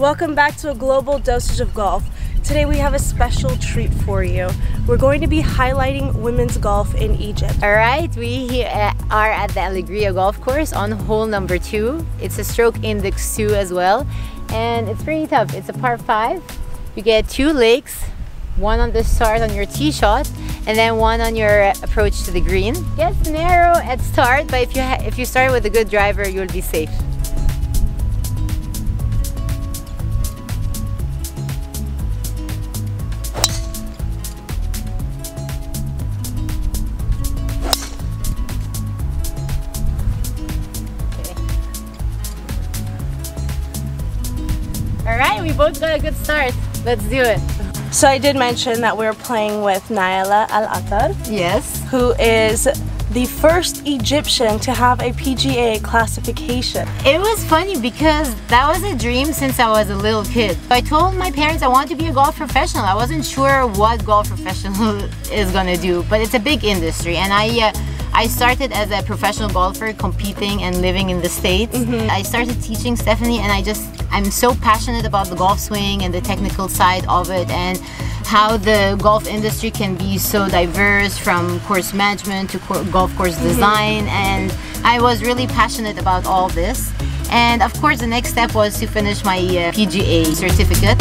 Welcome back to a Global Dosage of Golf. Today we have a special treat for you. We're going to be highlighting women's golf in Egypt. Alright, we are at the Allegria golf course on hole number 2. It's a stroke index 2 as well. And it's pretty tough. It's a par 5. You get 2 lakes, one on the start on your tee shot, and then one on your approach to the green. Gets narrow at start, but if you start with a good driver, you'll be safe. Alright, we both got a good start. Let's do it. So I did mention that we're playing with Naela El Attar. Yes. Who is the first Egyptian to have a PGA classification. It was funny because that was a dream since I was a little kid. I told my parents I wanted to be a golf professional. I wasn't sure what golf professional is gonna do, but it's a big industry, and I started as a professional golfer competing and living in the States. I started teaching Stephanie, and I'm so passionate about the golf swing and the technical side of it, and how the golf industry can be so diverse, from course management to golf course design, and I was really passionate about all this. And of course the next step was to finish my PGA certificate.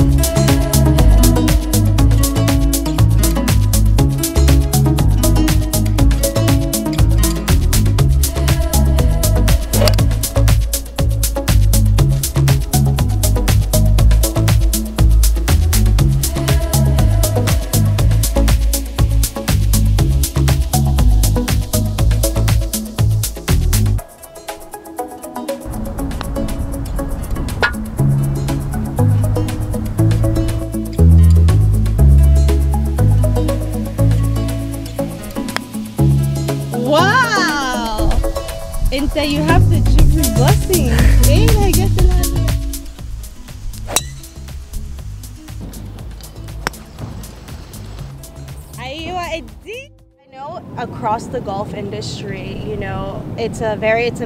Wow! And so you have the Gibri blessing. I guess I know across the golf industry, you know, it's a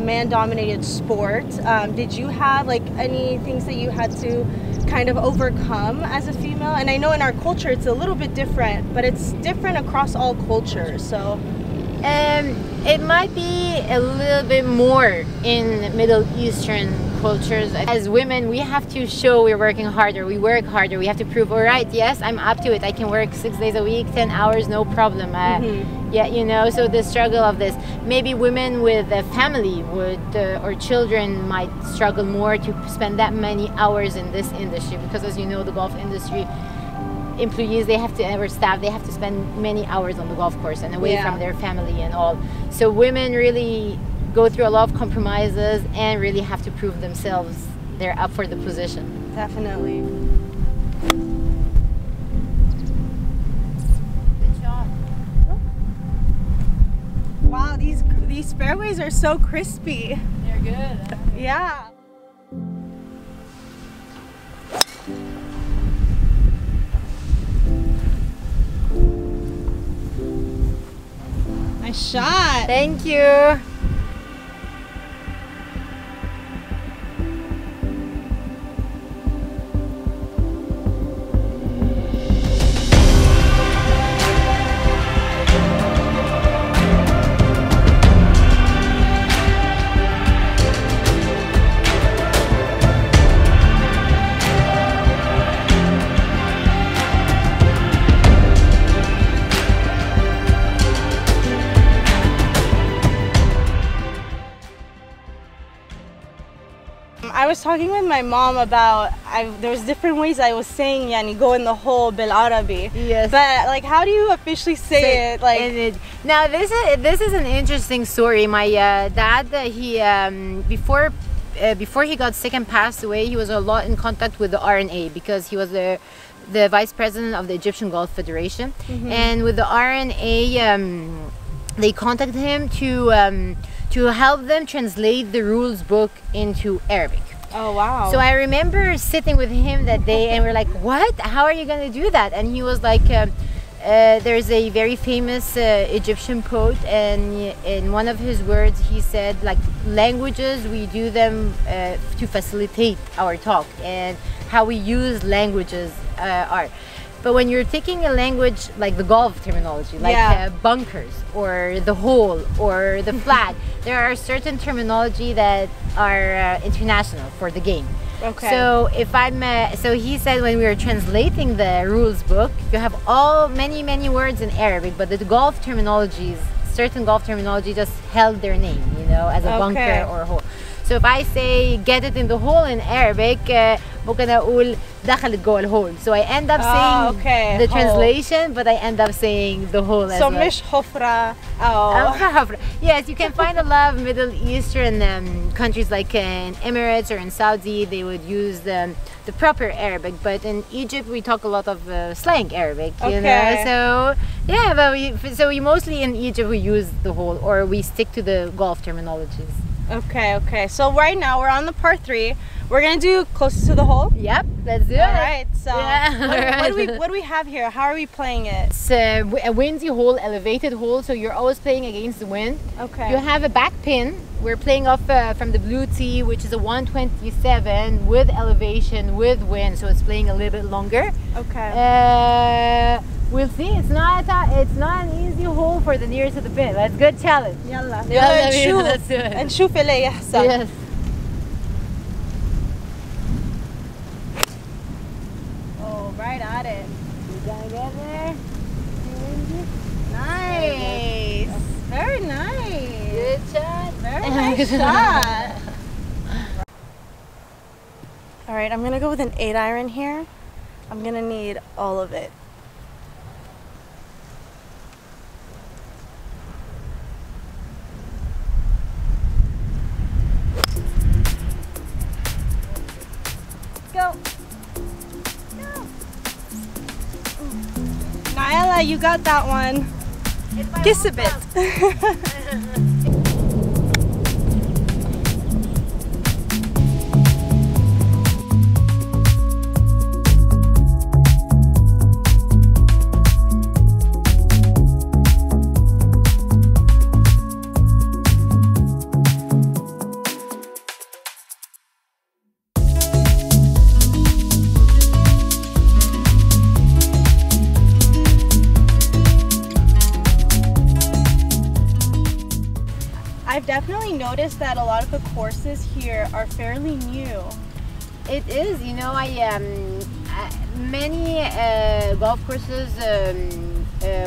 man-dominated sport. Did you have like any things that you had to kind of overcome as a female? And I know in our culture it's a little bit different, but it's different across all cultures. So it might be a little bit more in Middle Eastern cultures. As women, we have to show we're working harder, we work harder, we have to prove, all right, yes, I'm up to it, I can work 6 days a week, 10 hours, no problem. Yeah, you know, so the struggle of this. Maybe women with a family would, or children might struggle more to spend that many hours in this industry, because as you know, the golf industry, employees, they have to, or staff, they have to spend many hours on the golf course and away from their family and all. So women really go through a lot of compromises and really have to prove themselves they're up for the position. Definitely. Good shot. Wow, these fairways are so crispy. They're good. Yeah. Nice shot. Thank you. I was talking with my mom about, there was different ways I was saying yani go in the hole bil Arabi. Yes. But like, how do you officially say it? Like, now this is an interesting story. My dad, he before he got sick and passed away, he was a lot in contact with the RNA, because he was the vice president of the Egyptian Golf Federation, and with the RNA, they contacted him to help them translate the rules book into Arabic. Oh wow. So I remember sitting with him that day and we're like, what? How are you going to do that? And he was like, there's a very famous Egyptian poet, and in one of his words he said, like, languages, we do them to facilitate our talk, and how we use languages are. But when you're taking a language like the golf terminology, like bunkers or the hole or the flag, there are certain terminology that are international for the game. Okay. So if I'm, so he said when we were translating the rules book, you have many words in Arabic, but the golf terminologies, certain golf terminology just held their name, you know, as a bunker or a hole. So if I say get it in the hole in Arabic, ممكن أقول دخلت جوه الهول. So I end up saying the translation, but I end up saying the hole as well. So مش حفرة. Yes, you can find a lot of Middle Eastern countries like in Emirates or in Saudi, they would use the proper Arabic, but in Egypt we talk a lot of slang Arabic, you know. So yeah, but we mostly in Egypt we use the hole, or we stick to the golf terminologies. Okay. So right now we're on the par 3. We're gonna do closest to the hole. Yep, let's do it. All right. So what do we have here? How are we playing it? It's a windy hole, elevated hole. So you're always playing against the wind. Okay. You have a back pin. We're playing off from the blue tee, which is a 127 with elevation, with wind. So it's playing a little bit longer. Okay. We'll see. It's not an easy hole for the nearest to the pin. That's a good challenge. يلا let's do it. نشوف اللي يحصل. Yes. Oh, right at it. You gotta get there. Nice. Very nice. Good shot. Very nice shot. All right, I'm gonna go with an 8-iron here. I'm gonna need all of it. Go. Naela, you got that one. Kiss a bit. I've definitely noticed that a lot of the courses here are fairly new. It is, you know, many golf courses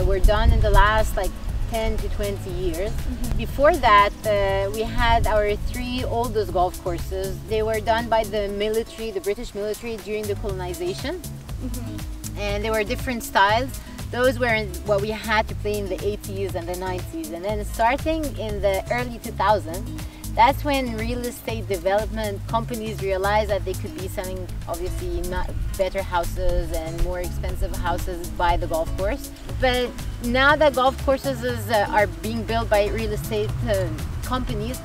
were done in the last like 10 to 20 years. Before that, we had our 3 oldest golf courses. They were done by the military, the British military, during the colonization. And they were different styles. Those were what we had to play in the 80s and the 90s. And then starting in the early 2000s, that's when real estate development companies realized that they could be selling obviously not better houses and more expensive houses by the golf course. But now that golf courses are being built by real estate companies,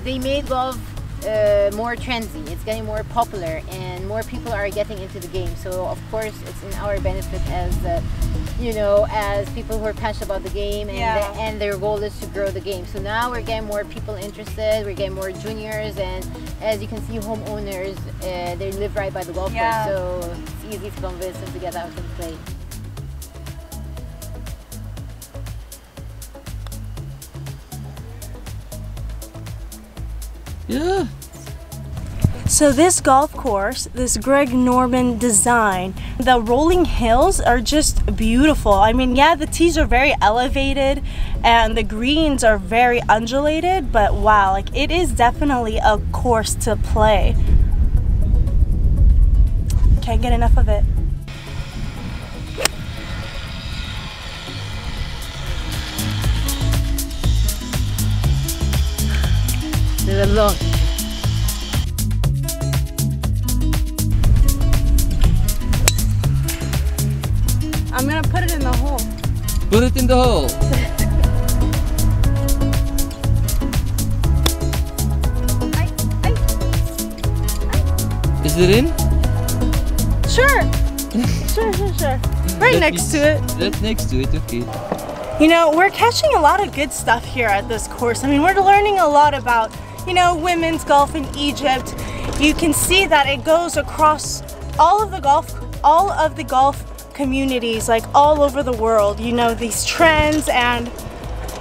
they made golf more trendy. It's getting more popular and more people are getting into the game. So of course it's in our benefit as you know, as people who are passionate about the game, and their goal is to grow the game. So now we're getting more people interested, we're getting more juniors, and as you can see, homeowners, they live right by the golf course, so it's easy to convince them to get out and play. Yeah. So this golf course, this Greg Norman design, the rolling hills are just beautiful. I mean, yeah, the tees are very elevated and the greens are very undulated, but wow, like it is definitely a course to play. Can't get enough of it. Leave it alone. I'm gonna put it in the hole. Put it in the hole. Is it in? Sure. Sure. Right next to it. Right next to it, okay. You know, we're catching a lot of good stuff here at this course. I mean, we're learning a lot about, you know, women's golf in Egypt. You can see that it goes across all of the golf communities, like all over the world, you know, these trends, and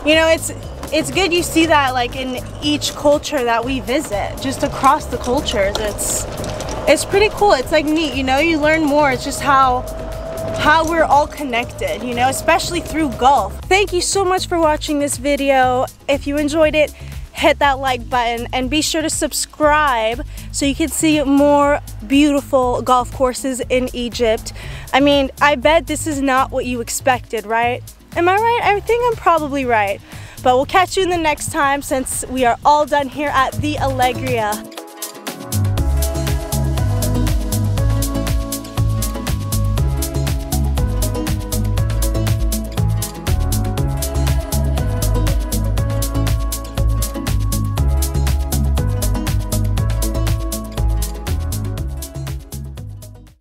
you know, it's good you see that like in each culture that we visit, just across the cultures. It's pretty cool. It's like neat, you know, you learn more. It's just how we're all connected, you know, especially through golf. Thank you so much for watching this video. If you enjoyed it, hit that like button and be sure to subscribe so you can see more beautiful golf courses in Egypt. I mean, I bet this is not what you expected, right? Am I right? I think I'm probably right. But we'll catch you in the next time, since we are all done here at the Allegria.